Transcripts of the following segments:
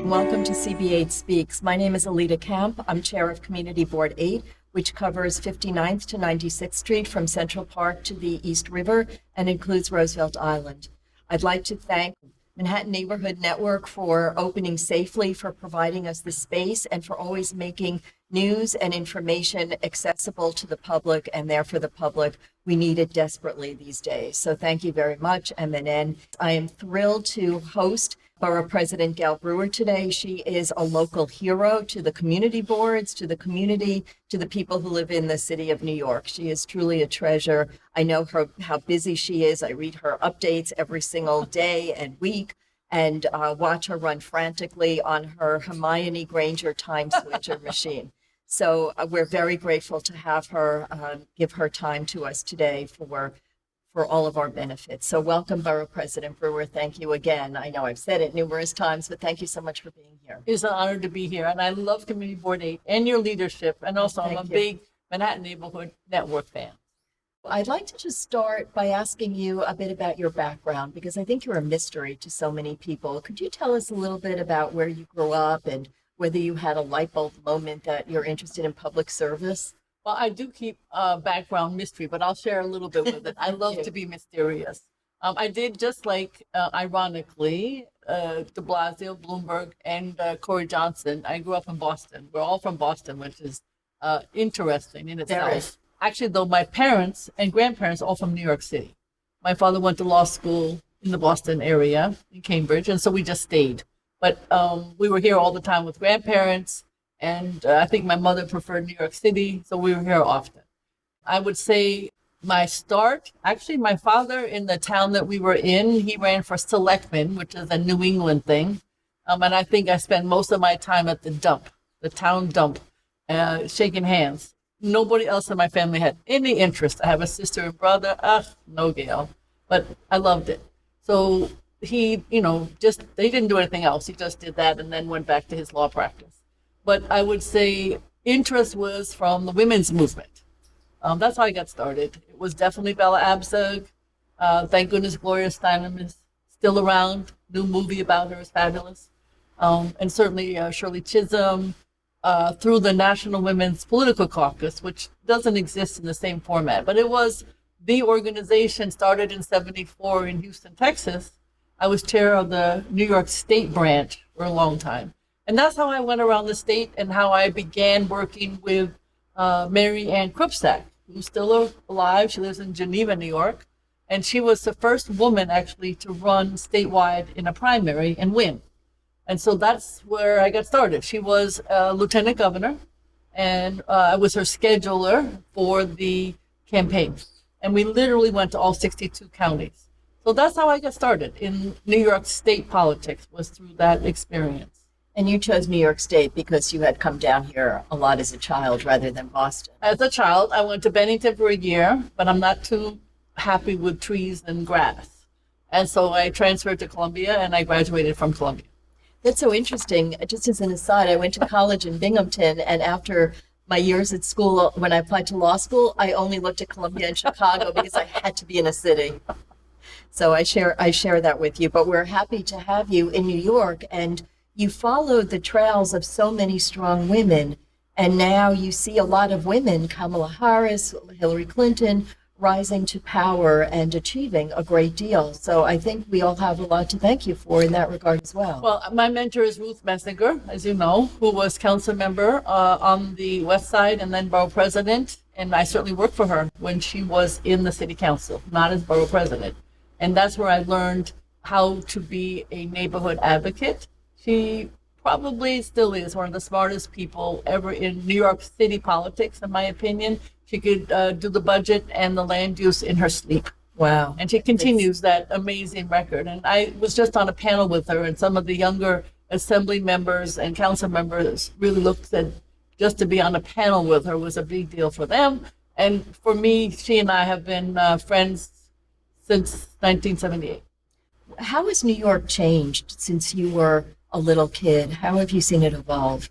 and welcome to CB8 Speaks. My name is Alida Camp. I'm chair of Community Board 8, which covers 59th to 96th Street from Central Park to the East River and includes Roosevelt Island. I'd like to thank Manhattan Neighborhood Network for opening safely, for providing us the space, and for always making news and information accessible to the public and there for the public. We need it desperately these days. So thank you very much, MNN. I am thrilled to host Borough President Gale Brewer today. She is a local hero to the community boards, to the community, to the people who live in the city of New York. She is truly a treasure. I know how busy she is. I read her updates every single day and week and watch her run frantically on her Hermione Granger time switcher machine. So we're very grateful to have her give her time to us today for all of our benefits. So welcome, Borough President Brewer. Thank you again. I know I've said it numerous times, but thank you so much for being here. It's an honor to be here. And I love Community Board 8 and your leadership. And also I'm a big Manhattan Neighborhood Network fan. I'd like to just start by asking you a bit about your background, because I think you're a mystery to so many people. Could you tell us a little bit about where you grew up and whether you had a light bulb moment that you're interested in public service? Well, I do keep background mystery, but I'll share a little bit with it. I love to be mysterious. I did just like, ironically, de Blasio, Bloomberg, and Corey Johnson. I grew up in Boston. We're all from Boston, which is interesting in itself. Actually, though, my parents and grandparents are all from New York City. My father went to law school in the Boston area, in Cambridge, and so we just stayed. But we were here all the time with grandparents. And I think my mother preferred New York City, so we were here often. I would say my start, actually my father in the town that we were in, he ran for selectman, which is a New England thing. And I think I spent most of my time at the dump, the town dump, shaking hands. Nobody else in my family had any interest. I have a sister and brother, no Gale, but I loved it. So he, he didn't do anything else. He just did that and then went back to his law practice. But I would say interest was from the women's movement. That's how I got started. It was definitely Bella Abzug. Thank goodness Gloria Steinem is still around. New movie about her is fabulous. And certainly Shirley Chisholm through the National Women's Political Caucus, which doesn't exist in the same format. But it was the organization started in '74 in Houston, Texas. I was chair of the New York State branch for a long time. And that's how I went around the state and how I began working with Mary Ann Krupsack, who's still alive. She lives in Geneva, New York. And she was the first woman actually to run statewide in a primary and win. And so that's where I got started. She was a lieutenant governor, and I was her scheduler for the campaign. And we literally went to all 62 counties. So that's how I got started in New York state politics, was through that experience. And you chose New York State because you had come down here a lot as a child rather than Boston. As a child, I went to Bennington for a year, but I'm not too happy with trees and grass. And so I transferred to Columbia and I graduated from Columbia. That's so interesting. Just as an aside, I went to college in Binghamton, and after my years at school, when I applied to law school, I only looked at Columbia and Chicago because I had to be in a city. So I share that with you, but we're happy to have you in New York, and you followed the trails of so many strong women, and now you see a lot of women, Kamala Harris, Hillary Clinton, rising to power and achieving a great deal. So I think we all have a lot to thank you for in that regard as well. Well, my mentor is Ruth Messinger, as you know, who was council member on the West Side and then borough president. And I certainly worked for her when she was in the city council, not as borough president. And that's where I learned how to be a neighborhood advocate. She probably still is one of the smartest people ever in New York City politics, in my opinion. She could do the budget and the land use in her sleep. Wow. And she continues that amazing record. And I was just on a panel with her, and some of the younger assembly members and council members really looked at just to be on a panel with her was a big deal for them. And for me, she and I have been friends since 1978. How has New York changed since you were a little kid? How have you seen it evolve?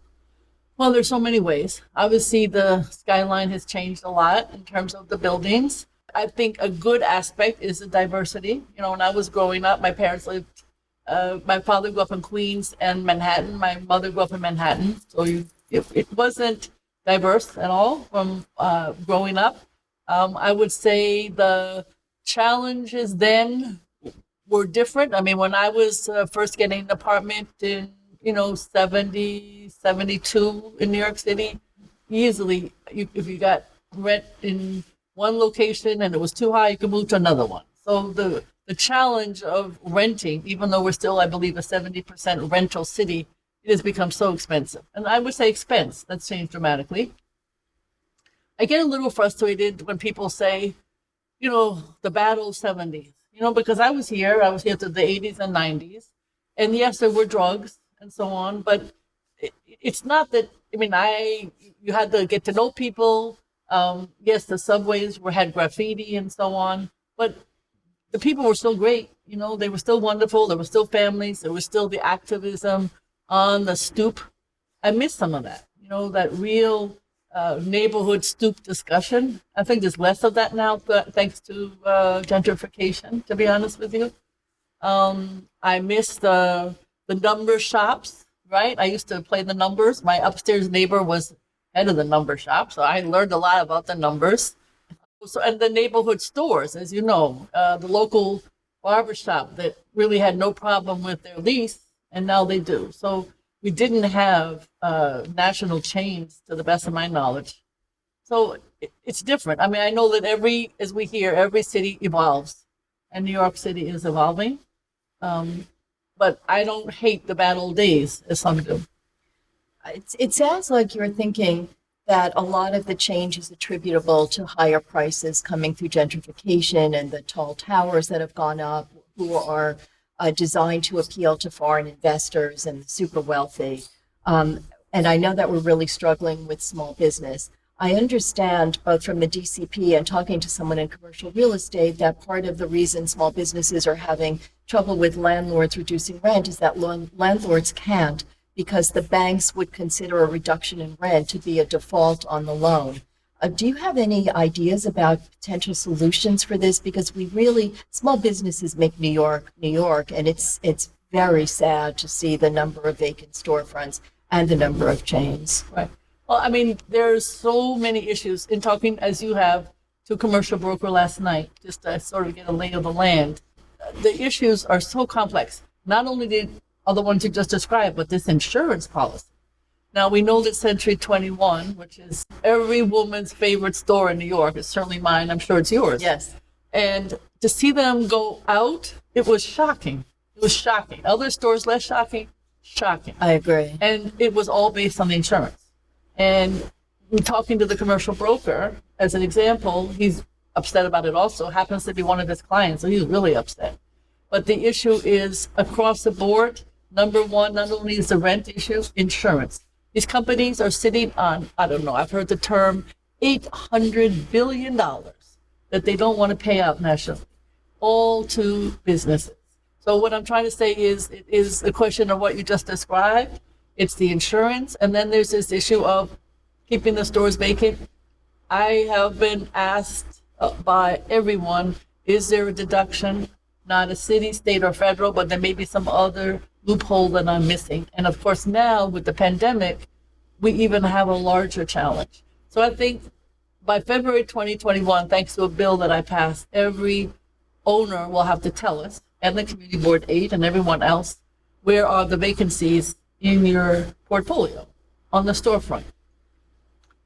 Well, there's so many ways. Obviously, the skyline has changed a lot in terms of the buildings. I think a good aspect is the diversity. You know, when I was growing up, my parents lived My father grew up in Queens and Manhattan. My mother grew up in Manhattan. So it wasn't diverse at all from growing up. I would say the challenges then were different. I mean, when I was first getting an apartment in, 70, 72 in New York City, easily, if you got rent in one location and it was too high, you could move to another one. So the challenge of renting, even though we're still, I believe, a 70% rental city, it has become so expensive. And I would say expense, that's changed dramatically. I get a little frustrated when people say, the bad old 70s, because I was here through the 80s and 90s. And yes, there were drugs and so on, but it's not that, you had to get to know people. Yes, the subways had graffiti and so on, but the people were still great. They were still wonderful. There were still families. There was still the activism on the stoop. I miss some of that, that real neighborhood stoop discussion. I think there's less of that now, thanks to gentrification, to be honest with you. I miss the number shops, right? I used to play the numbers. My upstairs neighbor was head of the number shop, so I learned a lot about the numbers. So, and the neighborhood stores, as you know, the local barbershop that really had no problem with their lease, and now they do. So we didn't have national chains, to the best of my knowledge. So it's different. I know that as we hear, every city evolves, and New York City is evolving. But I don't hate the bad old days, as some do. It sounds like you're thinking that a lot of the change is attributable to higher prices coming through gentrification and the tall towers that have gone up, who are designed to appeal to foreign investors and the super wealthy. And I know that we're really struggling with small business. I understand both from the DCP and talking to someone in commercial real estate that part of the reason small businesses are having trouble with landlords reducing rent is that landlords can't, because the banks would consider a reduction in rent to be a default on the loan. Do you have any ideas about potential solutions for this? Because small businesses make New York, and it's very sad to see the number of vacant storefronts and the number of chains. Right. Well, there's so many issues. In talking, as you have, to a commercial broker last night, just to sort of get a lay of the land, the issues are so complex. Not only are the ones you just described, but this insurance policy. Now, we know that Century 21, which is every woman's favorite store in New York, is certainly mine. I'm sure it's yours. Yes. And to see them go out, it was shocking. It was shocking. Other stores, less shocking. I agree. And it was all based on the insurance. And talking to the commercial broker, as an example, he's upset about it also, happens to be one of his clients, so he's really upset. But the issue is across the board. Number one, not only is the rent issue, insurance. These companies are sitting on, I don't know, I've heard the term $800 billion that they don't want to pay out nationally, all to businesses. So what I'm trying to say is, it is a question of what you just described. It's the insurance, and then there's this issue of keeping the stores vacant. I have been asked by everyone, is there a deduction? Not a city, state, or federal, but there may be some other loophole that I'm missing. And of course, now with the pandemic, we even have a larger challenge. So I think by February 2021, thanks to a bill that I passed, every owner will have to tell us, and the Community Board 8 and everyone else, where are the vacancies in your portfolio on the storefront.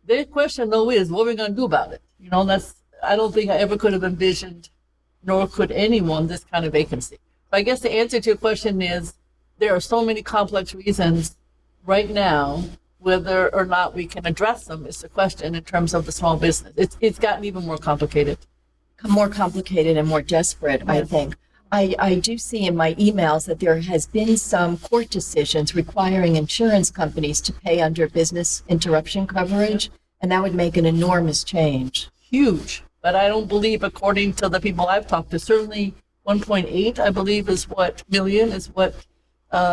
The question, though, is what are we going to do about it? I don't think I ever could have envisioned, nor could anyone, this kind of vacancy. But I guess the answer to your question is there are so many complex reasons right now. Whether or not we can address them is the question in terms of the small business. It's gotten even more complicated. More complicated and more desperate, I think. I do see in my emails that there has been some court decisions requiring insurance companies to pay under business interruption coverage, and that would make an enormous change. Huge. But I don't believe, according to the people I've talked to, certainly 1.8, I believe, million is what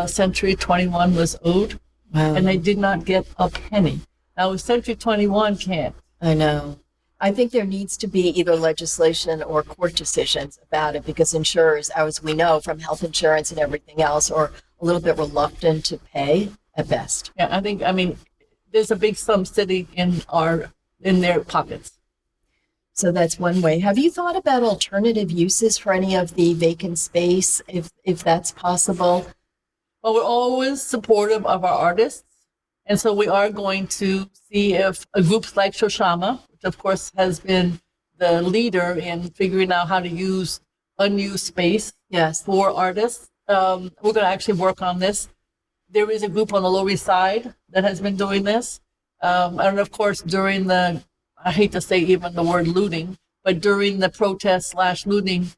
Century 21 was owed. Wow. And they did not get a penny. Now, Century 21 can't. I know. I think there needs to be either legislation or court decisions about it because insurers, as we know from health insurance and everything else, are a little bit reluctant to pay at best. Yeah, I mean, there's a big sum sitting in their pockets. So that's one way. Have you thought about alternative uses for any of the vacant space, if that's possible? Well, we're always supportive of our artists. And so we are going to see if groups like Shoshama, which of course has been the leader in figuring out how to use unused space for artists. We're going to actually work on this. There is a group on the Lower East Side that has been doing this. And of course, during I hate to say even the word looting, but during the protest / looting,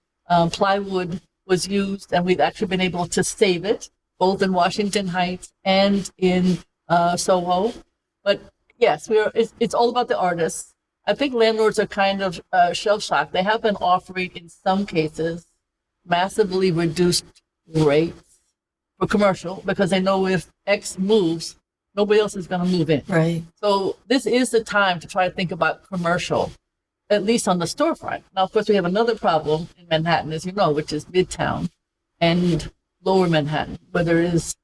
plywood was used, and we've actually been able to save it, both in Washington Heights and in Soho. But yes, it's all about the artists. I think landlords are kind of shell-shocked. They have been offering, in some cases, massively reduced rates for commercial because they know if X moves, nobody else is going to move in. Right. So this is the time to try to think about commercial, at least on the storefront. Now, of course, we have another problem in Manhattan, as you know, which is Midtown and Lower Manhattan, where there is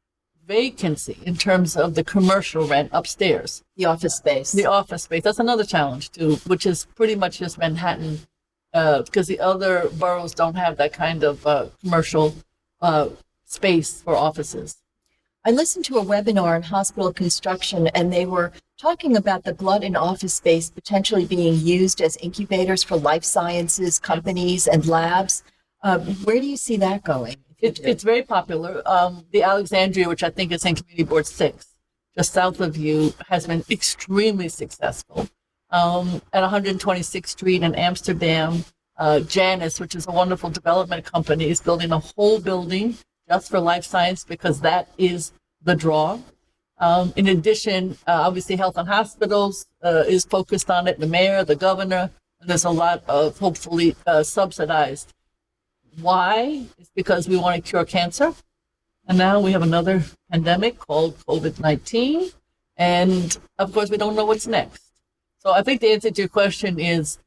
vacancy in terms of the commercial rent upstairs. The office space. The office space. That's another challenge, too, which is pretty much just Manhattan, because the other boroughs don't have that kind of commercial space for offices. I listened to a webinar on hospital construction, and they were talking about the glut in office space potentially being used as incubators for life sciences companies and labs. Where do you see that going? It's very popular. The Alexandria, which I think is in Community Board 6, just south of you, has been extremely successful. At 126th Street in Amsterdam, Janus, which is a wonderful development company, is building a whole building just for life science because that is the draw. In addition, obviously Health and Hospitals is focused on it, the mayor, the governor, and there's a lot of hopefully subsidized. Why? It's because we want to cure cancer. And now we have another pandemic called COVID-19. And of course, we don't know what's next. So I think the answer to your question is,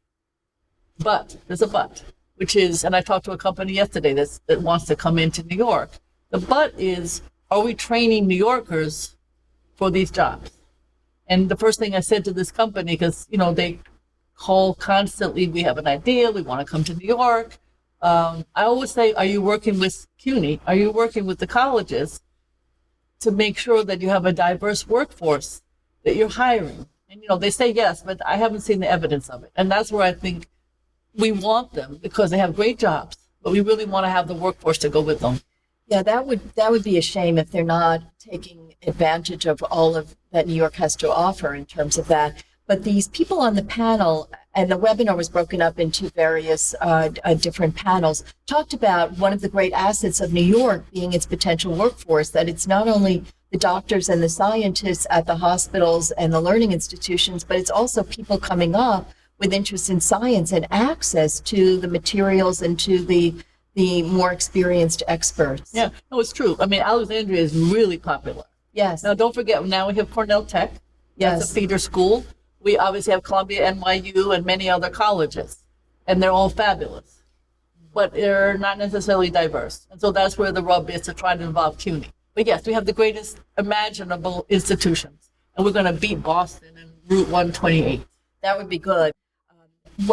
there's a but, which is, and I talked to a company yesterday that wants to come into New York. The but is, are we training New Yorkers for these jobs? And the first thing I said to this company, because, they call constantly, we have an idea, we want to come to New York. I always say, are you working with CUNY? Are you working with the colleges to make sure that you have a diverse workforce that you're hiring? And, they say yes, but I haven't seen the evidence of it. And that's where I think we want them because they have great jobs, but we really want to have the workforce to go with them. Yeah, that would be a shame if they're not taking advantage of all of that New York has to offer in terms of that. But these people on the panel, and the webinar was broken up into various different panels, talked about one of the great assets of New York being its potential workforce, that it's not only the doctors and the scientists at the hospitals and the learning institutions, but it's also people coming up with interest in science and access to the materials and to the more experienced experts. Yeah, no, it's true. I mean, Alexandria is really popular. Yes. Now, don't forget, now we have Cornell Tech. Yes. That's a feeder school. We obviously have Columbia, NYU, and many other colleges, and they're all fabulous, but they're not necessarily diverse. And so that's where the rub is to try to involve CUNY. But yes, we have the greatest imaginable institutions, and we're going to beat Boston and Route 128. That would be good.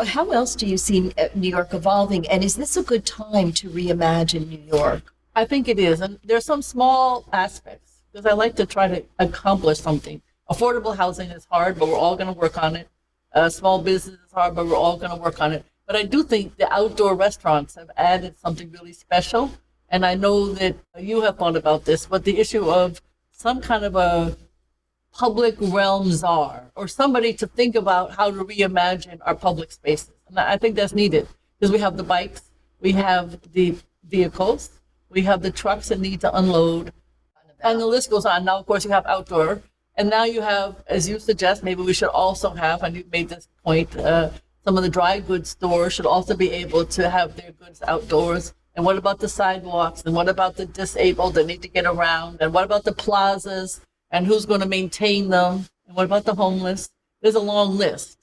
How else do you see New York evolving? And is this a good time to reimagine New York? I think it is. And there's some small aspects because I like to try to accomplish something. Affordable housing is hard, but we're all going to work on it. Small business is hard, but we're all going to work on it. But I do think the outdoor restaurants have added something really special. And I know that you have thought about this, but the issue of some kind of a public realm czar or somebody to think about how to reimagine our public spaces. And I think that's needed because we have the bikes, we have the vehicles, we have the trucks that need to unload, and the list goes on. Now, of course, you have outdoor, and now you have, as you suggest, maybe we should also have, and you made this point, some of the dry goods stores should also be able to have their goods outdoors. And what about the sidewalks? And what about the disabled that need to get around? And what about the plazas? And who's going to maintain them? And what about the homeless? There's a long list.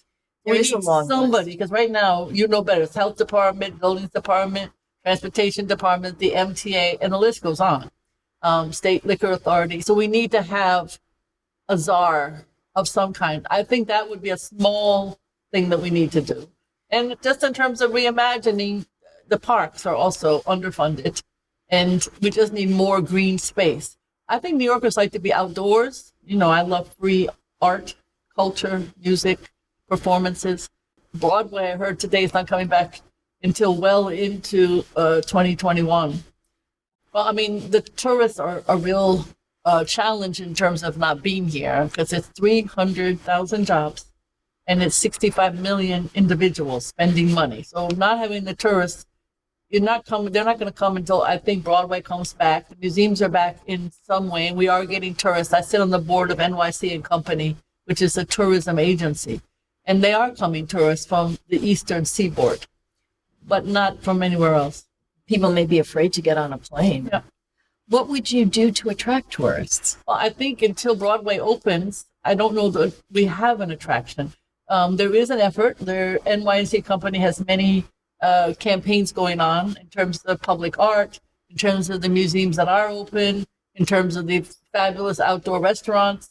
There We is a need long somebody, list. because right now, you know better, it's health department, buildings department, transportation department, the MTA, and the list goes on. State liquor authority. So we need to have a czar of some kind. I think that would be a small thing that we need to do. And just in terms of reimagining, the parks are also underfunded, and we just need more green space. I think New Yorkers like to be outdoors. You know, I love free art, culture, music, performances. Broadway, I heard today, is not coming back until well into 2021. Well, I mean, the tourists are a real challenge in terms of not being here, because it's 300,000 jobs and it's 65 million individuals spending money. So not having the tourists, they're not going to come until I think Broadway comes back. The museums are back in some way, and we are getting tourists. I sit on the board of NYC and Company, which is a tourism agency, and they are coming tourists from the Eastern Seaboard, but not from anywhere else. People may be afraid to get on a plane. Yeah. What would you do to attract tourists? Well, I think until Broadway opens, I don't know that we have an attraction. There is an effort. The NYC Company has many campaigns going on in terms of public art, in terms of the museums that are open, in terms of the fabulous outdoor restaurants,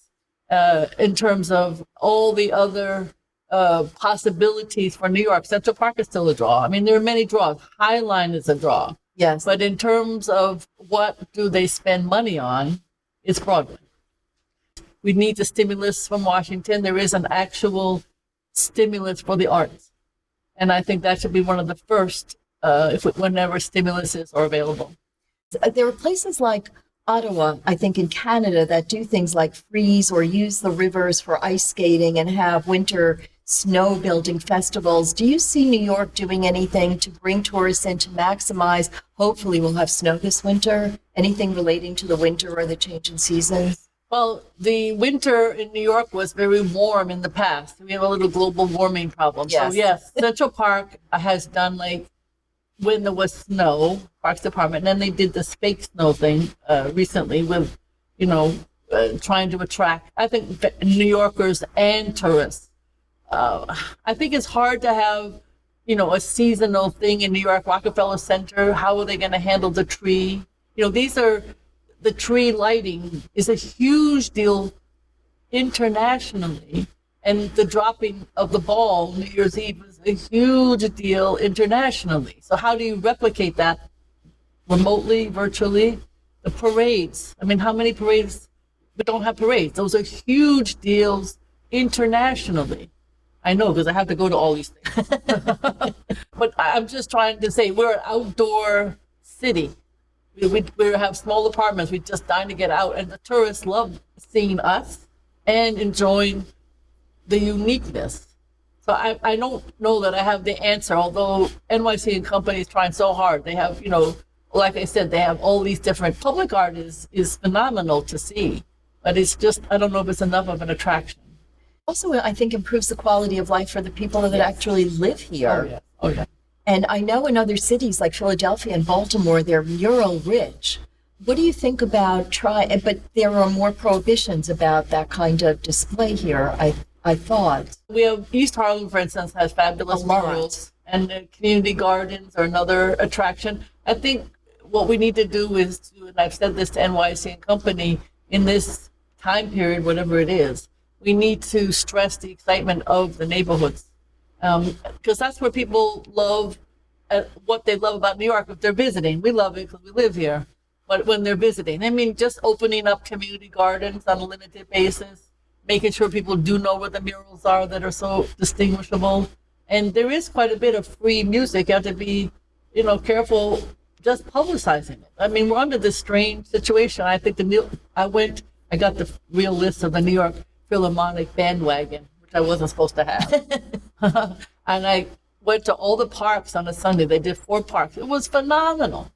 in terms of all the other possibilities for New York. Central Park is still a draw. I mean, there are many draws. High Line is a draw. Yes. But in terms of what do they spend money on, it's Broadway. We need the stimulus from Washington. There is an actual stimulus for the arts. And I think that should be one of the first, whenever stimuluses are available. There are places like Ottawa, I think in Canada, that do things like freeze or use the rivers for ice skating and have winter snow building festivals. Do you see New York doing anything to bring tourists in to maximize? Hopefully we'll have snow this winter. Anything relating to the winter or the change in seasons? Well, the winter in New York was very warm in the past. We have a little global warming problem. Yes. So yes, Central Park has done like when there was snow, Parks Department, and then they did the fake snow thing recently with, trying to attract, I think, New Yorkers and tourists. I think it's hard to have, a seasonal thing in New York, Rockefeller Center. How are they going to handle the tree? The tree lighting is a huge deal internationally. And the dropping of the ball New Year's Eve is a huge deal internationally. So how do you replicate that remotely, virtually? The parades. I mean, how many parades? We don't have parades. Those are huge deals internationally. I know, because I have to go to all these things. But I'm just trying to say we're an outdoor city. We have small apartments. We just dying to get out. And the tourists love seeing us and enjoying the uniqueness. So I don't know that I have the answer, although NYC and Company is trying so hard. They have, like I said, they have all these different public art is phenomenal to see, but it's just, I don't know if it's enough of an attraction. Also, I think improves the quality of life for the people that actually live here. Oh, yeah. And I know in other cities like Philadelphia and Baltimore, they're mural rich. What do you think about but there are more prohibitions about that kind of display here, I thought. We have East Harlem, for instance, has fabulous murals, and the community gardens are another attraction. I think what we need to do is to, and I've said this to NYC and Company, in this time period, whatever it is, we need to stress the excitement of the neighborhoods. Because that's where people love what they love about New York. If they're visiting, we love it because we live here. But when they're visiting, I mean, just opening up community gardens on a limited basis, making sure people do know what the murals are that are so distinguishable. And there is quite a bit of free music. You have to be, careful just publicizing it. I mean, we're under this strange situation. I think I got the real list of the New York Philharmonic bandwagon, which I wasn't supposed to have. And I went to all the parks on a Sunday. They did 4 parks. It was phenomenal.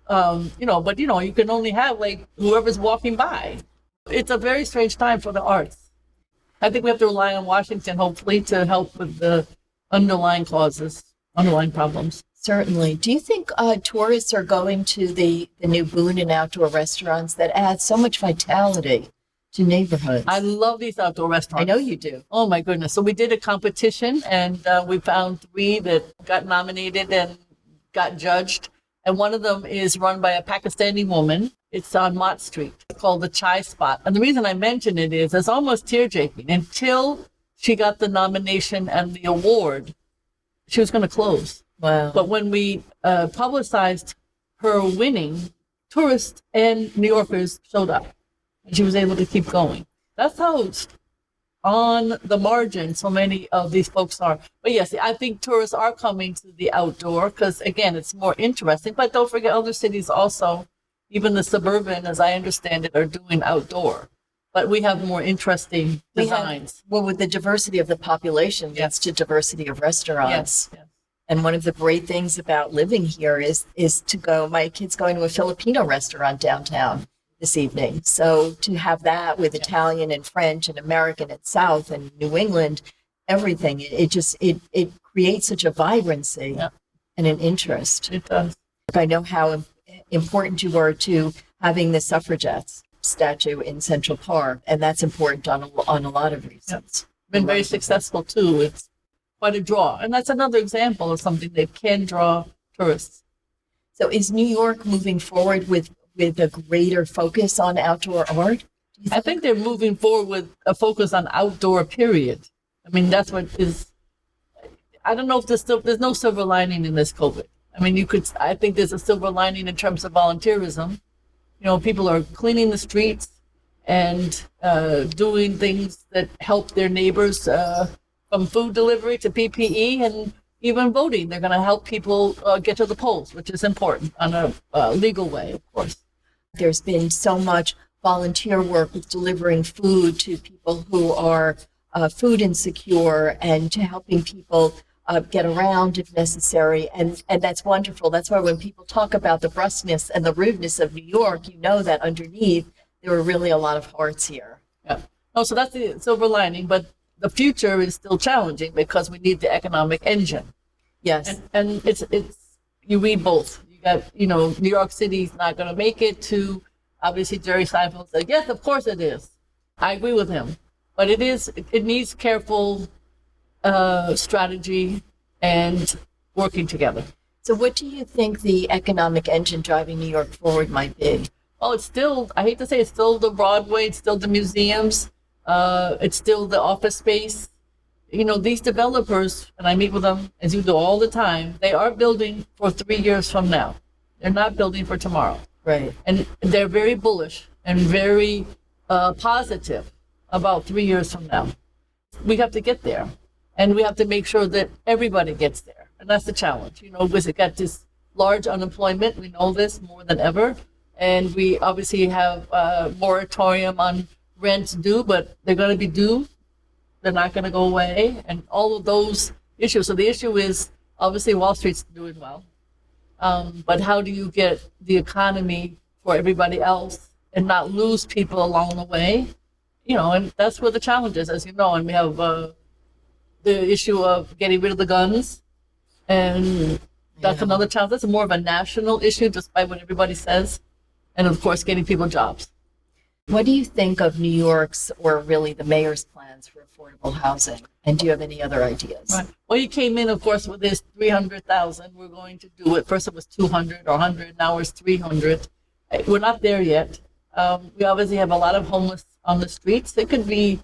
But you can only have like whoever's walking by. It's a very strange time for the arts. I think we have to rely on Washington, hopefully, to help with the underlying problems. Certainly. Do you think tourists are going to the new Boone and outdoor restaurants that add so much vitality to neighborhoods. I love these outdoor restaurants. I know you do. Oh my goodness. So we did a competition and we found 3 that got nominated and got judged. And one of them is run by a Pakistani woman. It's on Mott Street. It's called the Chai Spot. And the reason I mention it is it's almost tear-jerking. Until she got the nomination and the award, she was going to close. Wow. But when we publicized her winning, tourists and New Yorkers showed up. And she was able to keep going. That's how on the margin so many of these folks are. But yes, I think tourists are coming to the outdoor because, again, it's more interesting. But don't forget, other cities also, even the suburban, as I understand it, are doing outdoor. But we have more interesting designs. Well, with the diversity of the population, leads to diversity of restaurants. Yes. And one of the great things about living here is to go, my kid's going to a Filipino restaurant downtown this evening. So to have that with Italian and French and American and South and New England, everything, it creates such a vibrancy and an interest. It does. I know how important you were to having the Suffragette Statue in Central Park, and that's important on a lot of reasons. Been very successful too. It's quite a draw. And that's another example of something that can draw tourists. So is New York moving forward with a greater focus on outdoor art? I think they're moving forward with a focus on outdoor, period. I mean, that's what is, I don't know if there's no silver lining in this COVID. I mean, I think there's a silver lining in terms of volunteerism. You know, people are cleaning the streets and doing things that help their neighbors, from food delivery to PPE and even voting. They're going to help people get to the polls, which is important on a legal way, of course. There's been so much volunteer work with delivering food to people who are food insecure and to helping people get around if necessary. And that's wonderful. That's why when people talk about the brusqueness and the rudeness of New York, you know that underneath there are really a lot of hearts here. Yeah. Oh, so that's the silver lining. But the future is still challenging because we need the economic engine. Yes. And it's you read both. You got, New York City's not going to make it to, obviously Jerry Seinfeld said, yes, of course it is. I agree with him. But it needs careful strategy and working together. So what do you think the economic engine driving New York forward might be? Well, it's still, I hate to say, it's still the Broadway, it's still the museums, it's still the office space. These developers, and I meet with them, as you do all the time, they are building for 3 years from now. They're not building for tomorrow. Right. And they're very bullish and very positive about 3 years from now. We have to get there. And we have to make sure that everybody gets there. And that's the challenge. We got this large unemployment. We know this more than ever. And we obviously have a moratorium on rents due, but they're going to be due. They're not going to go away. And all of those issues. So the issue is, obviously, Wall Street's doing well. But how do you get the economy for everybody else and not lose people along the way? And that's where the challenge is, as you know. And we have the issue of getting rid of the guns. And that's another challenge. That's more of a national issue, despite what everybody says. And, of course, getting people jobs. What do you think of New York's, or really the mayor's, plans for affordable housing? And do you have any other ideas? Right. Well, you came in, of course, with this 300,000. We're going to do it. First it was 200 or 100. Now it's 300. We're not there yet. We obviously have a lot of homeless on the streets. It could be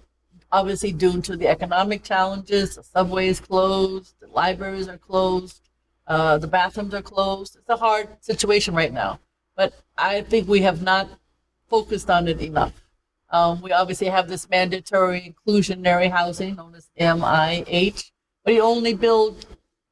obviously due to the economic challenges. The subway is closed. The libraries are closed. The bathrooms are closed. It's a hard situation right now. But I think we have not focused on it enough. We obviously have this mandatory inclusionary housing known as MIH, but you only build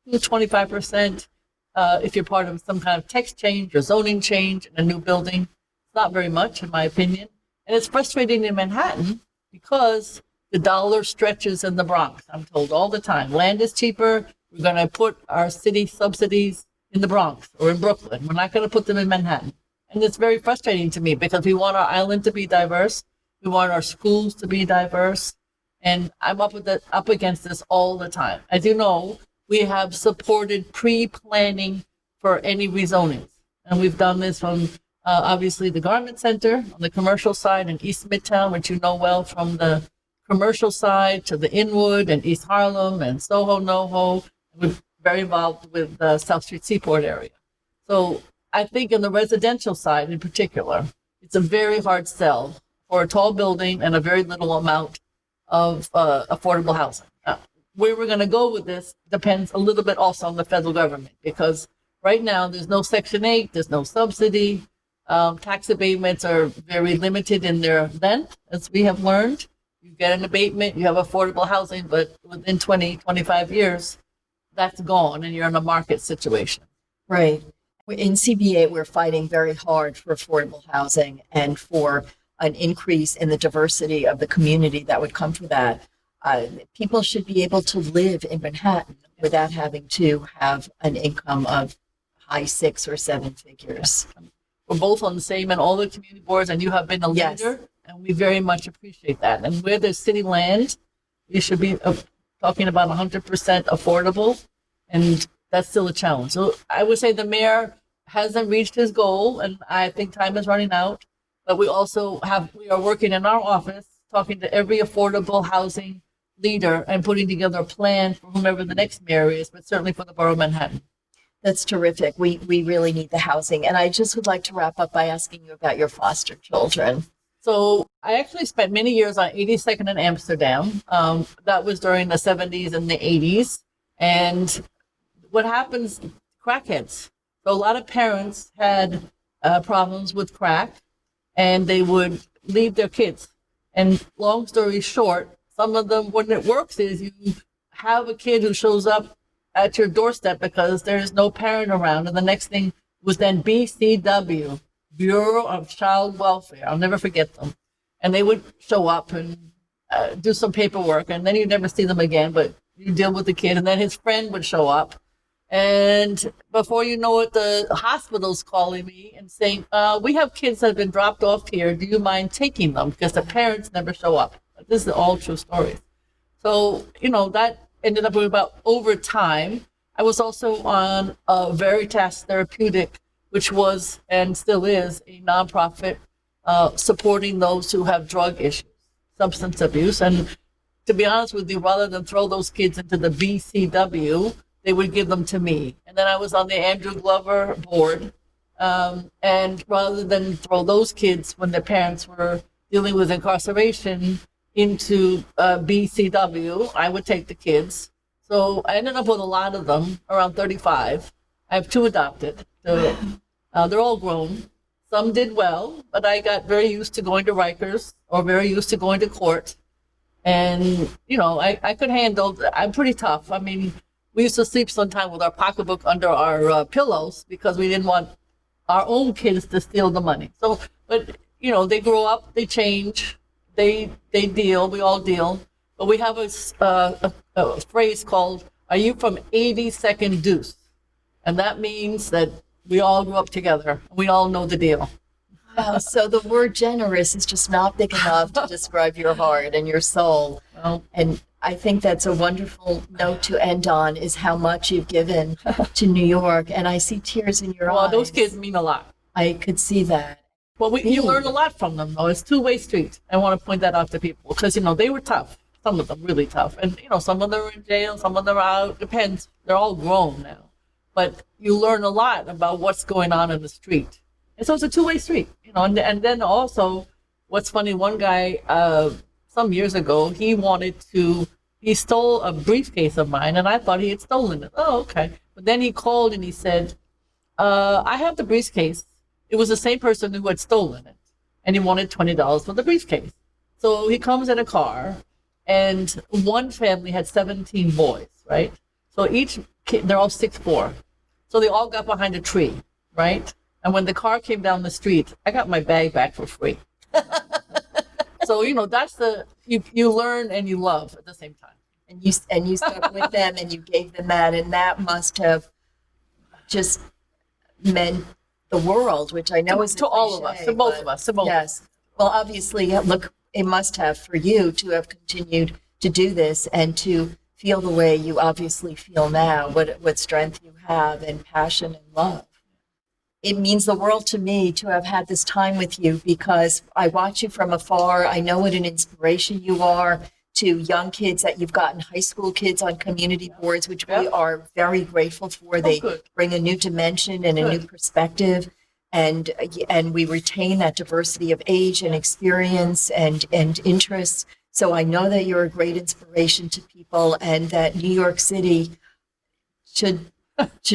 25% if you're part of some kind of text change or zoning change in a new building. It's not very much, in my opinion. And it's frustrating in Manhattan because the dollar stretches in the Bronx. I'm told all the time, land is cheaper. We're going to put our city subsidies in the Bronx or in Brooklyn. We're not going to put them in Manhattan. And it's very frustrating to me because we want our island to be diverse. We want our schools to be diverse. And I'm up against this all the time. As you know, we have supported pre-planning for any rezonings. And we've done this from Obviously, the Garment Center on the commercial side in East Midtown, which you know well from the commercial side to the Inwood and East Harlem and Soho, NoHo. We're very involved with the South Street Seaport area. So I think in the residential side in particular, it's a very hard sell for a tall building and a very little amount of affordable housing. Where we're going to go with this depends a little bit also on the federal government, because right now there's no Section 8, there's no subsidy. Tax abatements are very limited in their length, as we have learned. You get an abatement, you have affordable housing, but within 20, 25 years, that's gone and you're in a market situation. Right. In CB8, we're fighting very hard for affordable housing and for an increase in the diversity of the community that would come from that. People should be able to live in Manhattan without having to have an income of high 6 or 7 figures. We're both on the same and all the community boards, and you have been a Yes. leader, and we very much appreciate that. And where there's city land, you should be talking about 100% affordable, and that's still a challenge. So I would say the mayor hasn't reached his goal, and I think time is running out. But we also we are working in our office, talking to every affordable housing leader and putting together a plan for whomever the next mayor is, but certainly for the borough of Manhattan. That's terrific. We really need the housing. And I just would like to wrap up by asking you about your foster children. So I actually spent many years on 82nd in Amsterdam. That was during the 70s and the 80s. And what happens, crackheads. So a lot of parents had problems with crack, and they would leave their kids. And long story short, some of them, when it works, is you have a kid who shows up at your doorstep because there's no parent around. And the next thing was then BCW, Bureau of Child Welfare. I'll never forget them. And they would show up and do some paperwork, and then you never see them again, but you deal with the kid. And then his friend would show up. And before you know it, the hospital's calling me and saying, we have kids that have been dropped off here. Do you mind taking them? Because the parents never show up. This is all true stories. So, that ended up with about over time. I was also on Veritas Therapeutic, which was and still is a nonprofit supporting those who have drug issues, substance abuse. And to be honest with you, rather than throw those kids into the BCW, they would give them to me. And then I was on the Andrew Glover board. And rather than throw those kids when their parents were dealing with incarceration into BCW, I would take the kids. So I ended up with a lot of them, around 35. I have 2 adopted. So, they're all grown. Some did well, but I got very used to going to Rikers or very used to going to court. And, I could handle, I'm pretty tough. I mean, we used to sleep sometimes with our pocketbook under our pillows because we didn't want our own kids to steal the money. So, but, they grow up, they change. They deal, we all deal, but we have a phrase called, are you from 82nd Deuce? And that means that we all grew up together. We all know the deal. Wow, so the word generous is just not big enough to describe your heart and your soul. Well, And I think that's a wonderful note to end on, is how much you've given to New York. And I see tears in your eyes. those kids mean a lot. I could see that. Well, you learn a lot from them, though. It's two-way street. I want to point that out to people because, they were tough. Some of them really tough. And, some of them are in jail, some of them are out. Depends. They're all grown now. But you learn a lot about what's going on in the street. And so it's a two-way street, And then also, what's funny, one guy, some years ago, he stole a briefcase of mine, and I thought he had stolen it. Oh, okay. But then he called and he said, I have the briefcase. It was the same person who had stolen it, and he wanted $20 for the briefcase. So he comes in a car, and one family had 17 boys, right? So each kid, they're all 6'4". So they all got behind a tree, right? And when the car came down the street, I got my bag back for free. So, that's you learn and you love at the same time. And you stuck with them and you gave them that, and that must have just meant the world, which I know is to all of us, to both of us, to both. Yes. Well, obviously, look, it must have for you to have continued to do this and to feel the way you obviously feel now, what strength you have and passion and love. it means the world to me to have had this time with you because I watch you from afar. I know what an inspiration you are to young kids that you've gotten high school kids on community boards, which we are very grateful for. They bring a new dimension and a new perspective. And we retain that diversity of age and experience and interests. So I know that you're a great inspiration to people and that New York City should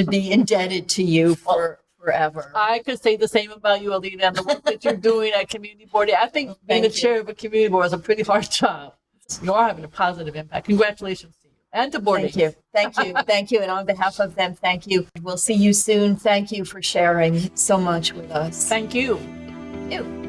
be indebted to you forever. I could say the same about you, Alida, and the work that you're doing at community board. I think being the chair of a community board is a pretty hard job. You are having a positive impact. Congratulations to you and to board. Thank you. And on behalf of them, thank you. We'll see you soon. Thank you for sharing so much with us. Thank you. Thank you.